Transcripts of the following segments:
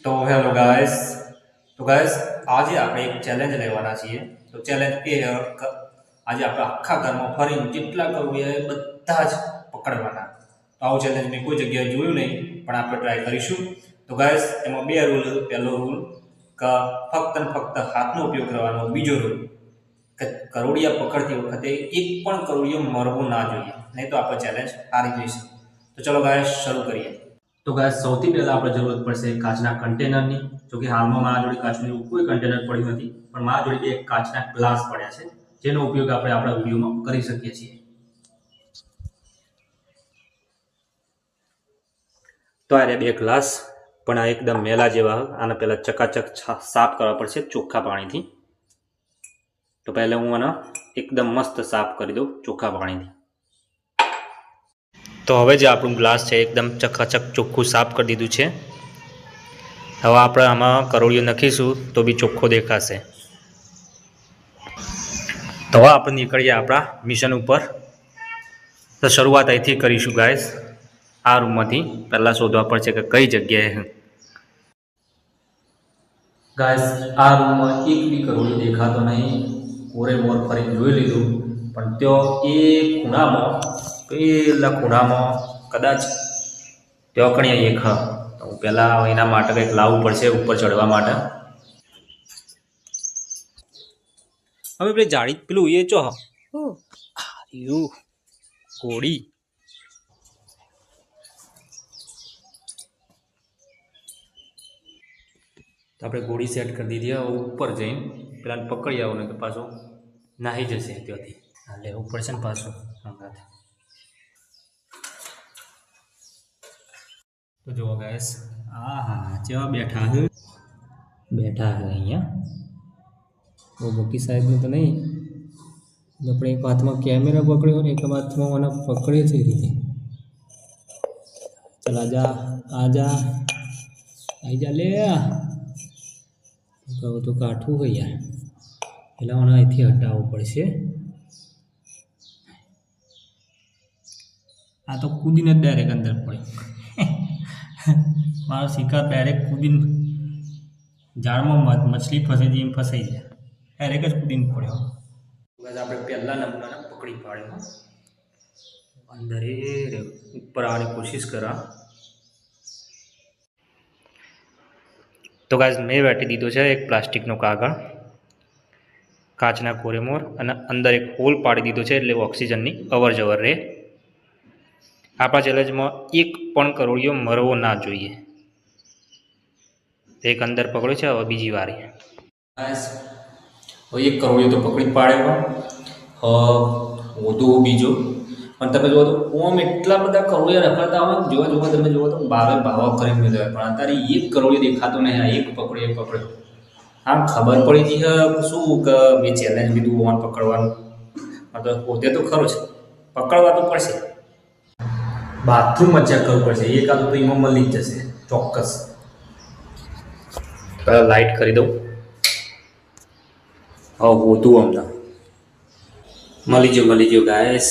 તો hello guys આજે આપણે એક ચેલેન્જ લેવાના છીએ. તો ચેલેન્જ એ આજે આપણે આખા ઘરમાં ફરીને જેટલા કરવું એ બધા જ પકડવાના. તો આવું ચેલેન્જ મેં કોઈ જગ્યાએ જોયું નહીં, પણ આપણે ટ્રાય કરીશું. તો ગાઈસ એમાં બે રૂલ. પહેલો રૂલ કે ફક્ત ને ફક્ત હાથનો ઉપયોગ કરવાનો. બીજો રૂલ કે કરોડિયા પકડતી વખતે એક પણ કરોડિયો મરવું ના જોઈએ, નહીં તો આપણે ચેલેન્જ હારી જઈશું. તો ચલો ગાઈસ શરૂ કરીએ. તો ગાઈસ સૌથી પહેલા આપણે જરૂરત પડશે કાચના કન્ટેનરની. જો કે હાલમાં મારા જોડે કાચનું એવું કોઈ કન્ટેનર પડ્યું નથી, પણ મારા જોડે બે કાચના ગ્લાસ પડ્યા છે, જેનો ઉપયોગ આપણે આપણા વિડીયોમાં કરી શકીએ છીએ. તો આ બે ગ્લાસ, પણ આ એકદમ મેલા જેવા. આને પહેલા ચકાચક સાફ કરવા પડશે ચોખ્ખા પાણીથી. તો પહેલા હું આને એકદમ મસ્ત સાફ કરી દઉં ચોખ્ખા પાણીથી. તો હવે જે આપણું ગ્લાસ છે એકદમ ચકાચક ચોખ્ખું સાફ કરી દીધું છે. હવે આપણે આમાં કરોડિયો નાખીશું તો બી ચોખ્ખો દેખાશે. તો હવે આપણે નીકળીએ આપણા મિશન ઉપર. તો શરૂઆત અહીંથી કરીશું ગાઈસ. આ રૂમમાંથી પહેલાં શોધવા પડશે કે કઈ જગ્યાએ. ગાઈસ આ રૂમમાં એક બી કરોડિયો દેખાતો નહીં. ઓરે મોર ફરીને જોઈ લીધું, પણ ત્યાં એક ખૂણામાં, પેલા ખૂણામાં કદાચ ત્યાં કણી એક હ. તો હું પહેલાં એના માટે કંઈક લાવવું પડશે ઉપર ચડવા માટે. હવે પેલી જાળી પેલું એ ચો યુ ઘોડી. તો આપણે ઘોડી સેટ કરી દીધી. હવે ઉપર જઈને પેલા પકડી આવો ને તો પાછો નાહી જશે ત્યાંથી. હા લેવું પડશે ને પાછું હંગાત. તો જુઓ ગાઈસ, હા જેવા બેઠા હે અહીંયા. બહુ મોટી સાઈઝનું તો નહીં. આપણે એક હાથમાં કેમેરા પકડ્યો ને એક હાથમાં મને પકડે છે એ રીતે. ચાલ આજા આવી જા લે. કહું તો કાઠું હોય યાર, પેલા મને અહીંથી હટાવવું પડશે. આ તો કૂદીને જ ડાયરેક્ટ અંદર પડ્યો. મારો શિકાર ડાયરેક્ટ કૂદીને ઝાડમાં મછલી ફસે છે એમ ફસાઈ જાય, ડાયરેક્ટ જ કૂદીને પડ્યો. બસ આપણે પહેલા નંબરને પકડી પાડ્યો. અંદર એ ઉપર આવવાની કોશિશ કરા. તો ગાઈસ મેં વેટી દીધો છે એક પ્લાસ્ટિકનો કાગળ કાચના કોરેમોર, અને અંદર એક હોલ પાડી દીધો છે એટલે ઓક્સિજનની અવર જવર રહે. આપણા ચેલેન્જમાં એક પણ કરોડિયો મરવો ના જોઈએ. એક અંદર પકડ્યો છે. હવે બીજી વારી. એક કરોડિયો તો પકડી પાડ્યો. વધુ બીજો. પણ તમે જુઓ તો ઓમ એટલા બધા કરોડિયા રખડતા હોય ને, જોવા તમે જુઓ તો ભાવ કરીને મેળવ્યા, પણ અત્યારે એક કરોડિયો દેખાતો નહીં. આ એક પકડ્યો. આમ ખબર પડી ગઈ શું કે મેં ચેલેન્જ લીધું ઓન પકડવાનું. તો પોતે તો ખરો છે, પકડવા તો પડશે. બાથરૂમમાં ચેક કરવું પડશે. એક આદું તો એમાં મળી જ જશે ચોક્કસ. લાઇટ કરી દઉં. હા હોતું હમણાં મળી ગયો ગાઈસ.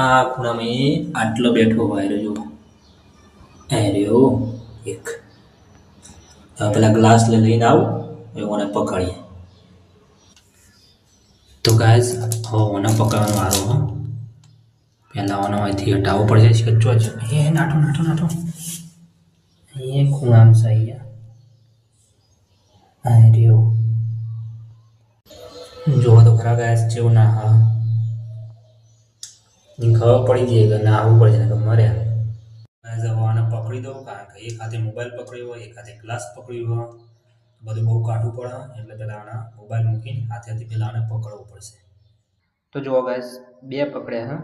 આ ખૂણામાં આટલો બેઠો હોય રહ્યો. રહ્યો એક. પેલા ગ્લાસ લઈને આવું, મને પકડીએ. તો ગાઈસ હવે મને પકડવાનો વારો. પહેલાં મને અહીંથી હટાવવો પડશે. સચ્ચો જ એ નાઠો એ ખૂણામ છે અહીંયા. રહ્યો જોવો તો ખરા ગાઈસ જેવું ના. હા ખબર પડી ગઈ કે ના આવવું પડશે ને કે મર્યા. આને પકડી દઉં, કારણ કે એક હાથે મોબાઈલ પકડ્યો હોય, એક હાથે ગ્લાસ પકડ્યો હોય, બધું બહુ કાઢવું પડે. એટલે પેલા આના મોબાઈલ મૂકીને હાથેથી પેલા આને પકડવું પડશે. તો જુઓ ગાઈસ બે પકડ્યા. હા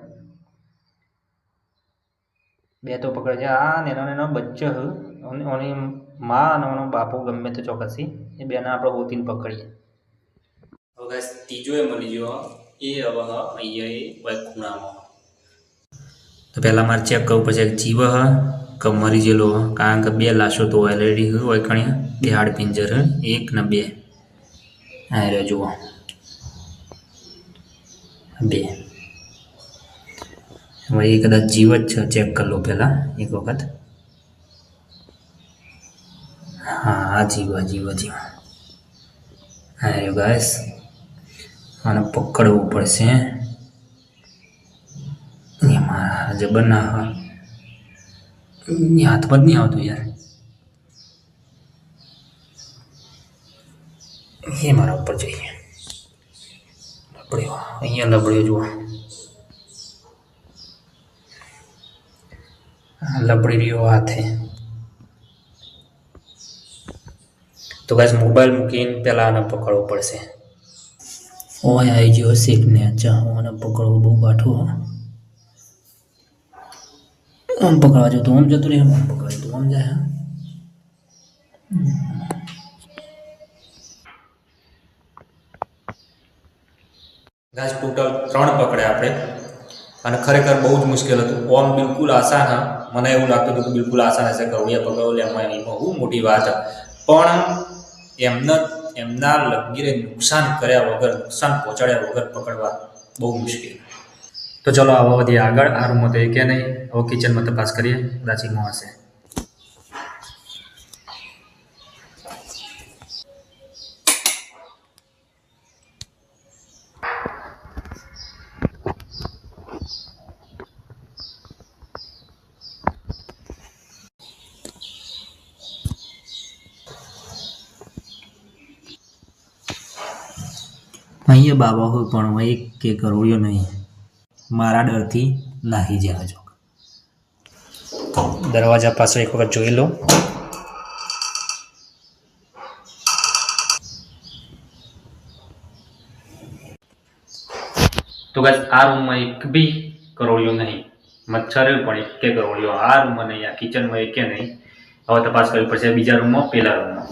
બે તો પકડે છે. આ નેનો બચ્ચો ઓની માં અને ઓનો બાપો ગમે તે ચોકસી એ બેને આપણે હોતીને પકડીએ. હવે ગાઈસ ત્રીજો એ મળી ગયો. એ હવે અહીંયા ખૂણામાં. તો પહેલાં મારે ચેક કરવું પડશે જીવ કે મરી ગયેલો. કારણ કે બે લાશો તો ઓલરેડી હોય ઘણી. બે હાડપિંજર એક ને બે. હા રહ્યો જુઓ બે. એ કદાચ જીવ જ છે. ચેક કરી લો પહેલાં એક વખત. હા, જીવો જીવો જીવો. હા ગાઈસ, આને પકડવું પડશે. એમાં જબર ના હોય, હાથમાં જ નહીં આવતું યાર. એ મારા ઉપર જઈએ. લબડ્યો અહીંયા, લબડ્યો જુઓ, લબડી રહ્યો હાથે. તો ગાઈસ મોબાઈલ મૂકીને પહેલાં આને પકડવો પડશે. ઓય આવી ગયો શીખને. અચ્છા, આને પકડવું બહુ કાઠું. આમ પકડવા જતું આમ જતું રહે, આમ પકડવા જતું આમ જાય. ગાઈસ ટોટલ 3 પકડ્યા આપણે, અને ખરેખર બહુ જ મુશ્કેલ હતું. ઓમ બિલકુલ આસાન હા, મને એવું લાગતું હતું કે બિલકુલ આસાન હશે, કરોડિયા પકડો લે એમાં બહુ મોટી વાત. પણ એમના લગીરે નુકસાન કર્યા વગર, નુકસાન પહોંચાડ્યા વગર પકડવા બહુ મુશ્કેલ. તો ચલો આવો વધીએ આગળ. આ રૂમમાં તો એ કે નહીં. હવે કિચનમાં તપાસ કરીએ, કદાચ એમાં હશે. અહીંયા બાબા હોય પણ એક કે કરોડિયો નહીં. મારા ડરથી નાહી જાય. જો દરવાજા પાસે એક વખત જોઈ લો. તો ગાઈસ આ રૂમમાં એક બી કરોડિયો નહીં. મચ્છર પણ એક કે કરોડિયો આ રૂમમાં નહીં, આ કિચનમાં એક કે નહીં. હવે તપાસ કરવી પડશે બીજા રૂમમાં, પેલા રૂમમાં.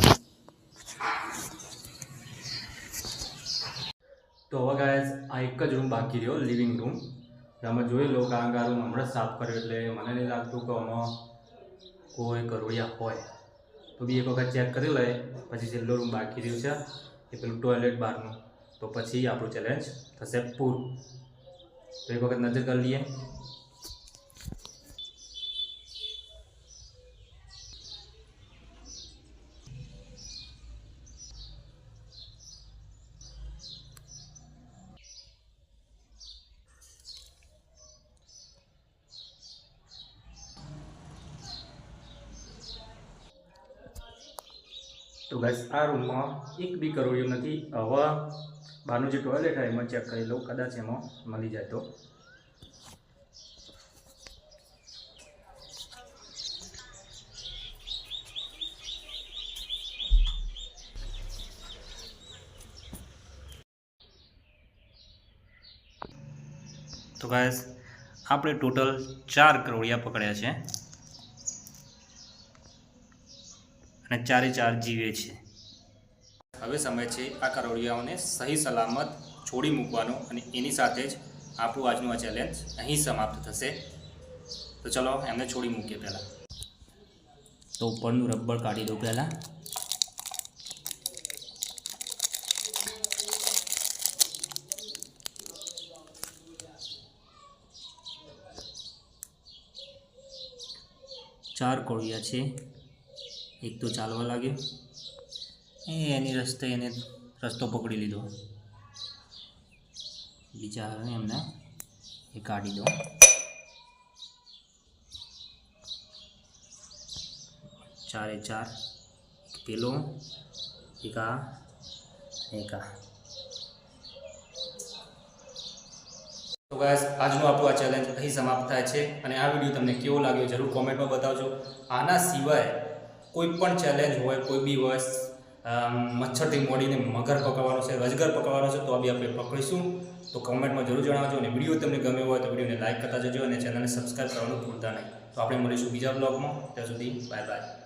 તો હવે ગાઈસ આ એક જ રૂમ બાકી રહ્યો, લિવિંગ રૂમ. તમે જોઈ લો, કારણ કે આ રૂમ હમણાં સાફ કર્યો એટલે મને નહીં લાગતું કે આમાં કોઈ કરોડિયા હોય. તો બી એક વખત ચેક કરી લે. પછી છેલ્લો રૂમ બાકી રહ્યો છે એ પેલું ટોયલેટ બહારનું. તો પછી આપણું ચેલેન્જ થશે પૂરું. તો એક વખત નજર કરી લઈએ. તો ગાઈસ આ રૂમમાં એક બી કરોડિયો નથી. હવે બહારનું જે ટોયલેટ હોય એમાં ચેક કરી લઉં, કદાચ એમાં મળી જાય તો. તો ગાઈસ આપણે ટોટલ 4 કરોડિયા પકડ્યા છે, અને 4 જીવે છે. હવે સમય છે આ કરોડિયાઓને સહી સલામત છોડી મૂકવાનો, અને એની સાથે જ આપણું આજનું આ ચેલેન્જ અહીં સમાપ્ત થશે. તો ચલો એમને છોડી મૂકીએ. પહેલાં તો ઉપરનું રબર કાઢી દઉં પહેલાં. ચાર કોળિયા છે. એક તો ચાલવા લાગ્યો, એની રસ્તે એને રસ્તો પકડી લીધો. બીજા આવે એમને એ કાઢી દો. ચારે ચાર, પેલો એક આ એક આ. તો ગાઈસ આજનું આપણું આ ચેલેન્જ અહીં સમાપ્ત થાય છે, અને આ વિડીયો તમને કેવો લાગ્યો જરૂર કોમેન્ટમાં બતાવજો. આના સિવાય કોઈ પણ ચેલેન્જ હોય, કોઈ બી હોય, મચ્છરથી મોડીને મગર પકડવાનો છે, અજગર પકડવાનો છે, તો આ બી આપણે પકડીશું. તો કોમેન્ટમાં જરૂર જણાવજો, અને વિડીયો તમને ગમ્યો હોય તો વિડીયોને લાઇક કરતા જજો, અને ચેનલને સબસ્ક્રાઈબ કરવાનું ભૂલતા નહીં. તો આપણે મળીશું બીજા બ્લોગમાં. ત્યાં સુધી બાય બાય.